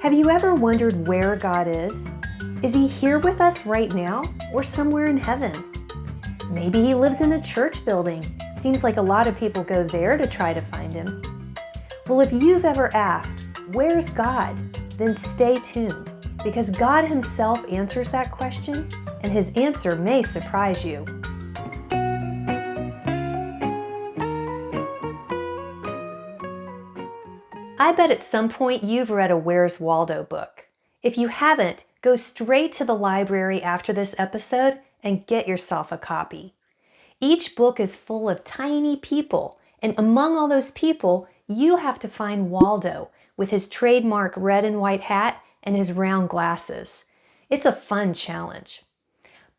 Have you ever wondered where God is? Is He here with us right now or somewhere in heaven? Maybe He lives in a church building. Seems like a lot of people go there to try to find Him. Well, if you've ever asked, where's God? Then stay tuned, because God Himself answers that question, and His answer may surprise you. I bet at some point you've read a Where's Waldo book. If you haven't, go straight to the library after this episode and get yourself a copy. Each book is full of tiny people, and among all those people, you have to find Waldo with his trademark red and white hat and his round glasses. It's a fun challenge.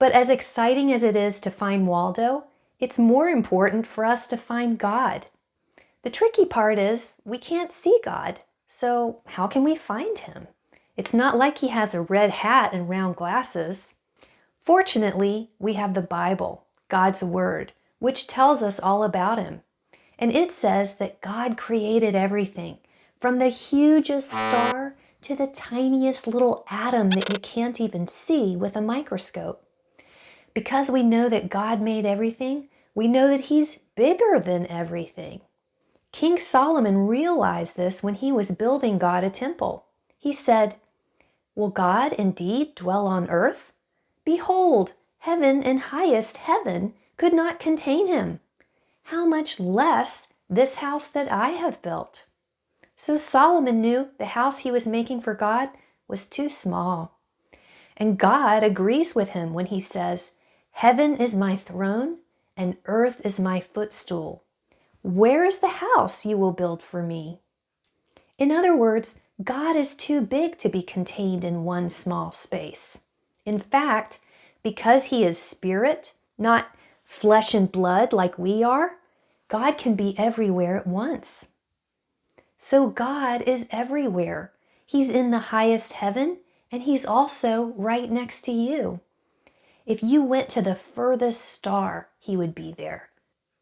But as exciting as it is to find Waldo, it's more important for us to find God. The tricky part is we can't see God, so how can we find Him? It's not like He has a red hat and round glasses. Fortunately, we have the Bible, God's Word, which tells us all about Him. And it says that God created everything, from the hugest star to the tiniest little atom that you can't even see with a microscope. Because we know that God made everything, we know that He's bigger than everything. King Solomon realized this when he was building God a temple. He said, "Will God indeed dwell on earth? Behold, heaven and highest heaven could not contain Him. How much less this house that I have built?" So Solomon knew the house he was making for God was too small. And God agrees with him when He says, "Heaven is my throne and earth is my footstool. Where is the house you will build for me?" In other words, God is too big to be contained in one small space. In fact, because He is spirit, not flesh and blood like we are, God can be everywhere at once. So God is everywhere. He's in the highest heaven, and He's also right next to you. If you went to the furthest star, He would be there.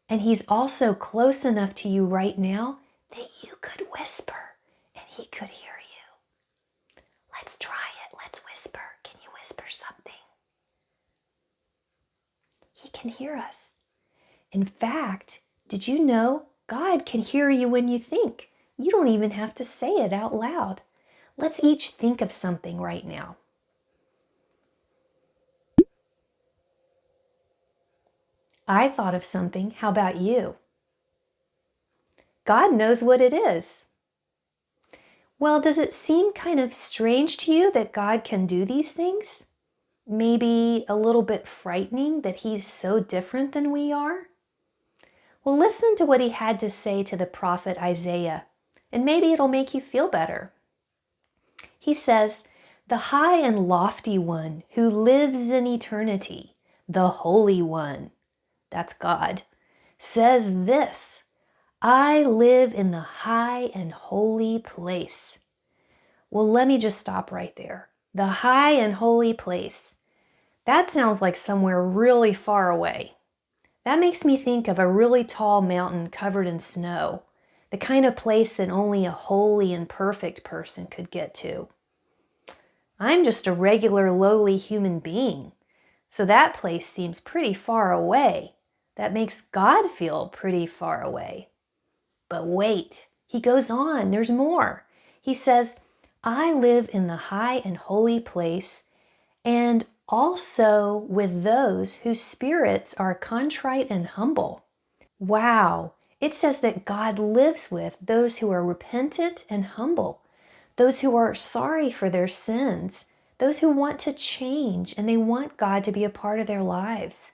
And He's also close enough to you right now that you could whisper and He could hear you. Let's try it. Let's whisper. Can you whisper something? He can hear us. In fact, did you know God can hear you when you think? You don't even have to say it out loud. Let's each think of something right now. I thought of something. How about you? God knows what it is. Well, does it seem kind of strange to you that God can do these things? Maybe a little bit frightening that He's so different than we are? Well, listen to what He had to say to the prophet Isaiah, and maybe it'll make you feel better. He says, "The high and lofty one who lives in eternity, the Holy One," that's God, says this, "I live in the high and holy place." Well, let me just stop right there. The high and holy place. That sounds like somewhere really far away. That makes me think of a really tall mountain covered in snow, the kind of place that only a holy and perfect person could get to. I'm just a regular lowly human being, so that place seems pretty far away. That makes God feel pretty far away. But wait, He goes on, there's more. He says, "I live in the high and holy place, and also with those whose spirits are contrite and humble." Wow, it says that God lives with those who are repentant and humble, those who are sorry for their sins, those who want to change and they want God to be a part of their lives.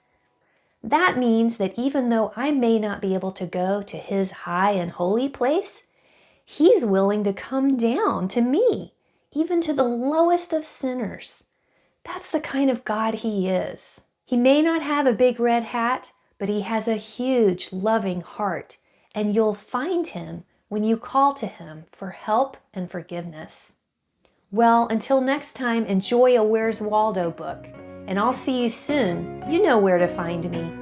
That means that even though I may not be able to go to His high and holy place, He's willing to come down to me, even to the lowest of sinners. That's the kind of God He is. He may not have a big red hat, but He has a huge, loving heart, and you'll find Him when you call to Him for help and forgiveness. Well, until next time, enjoy a Where's Waldo book, and I'll see you soon. You know where to find me.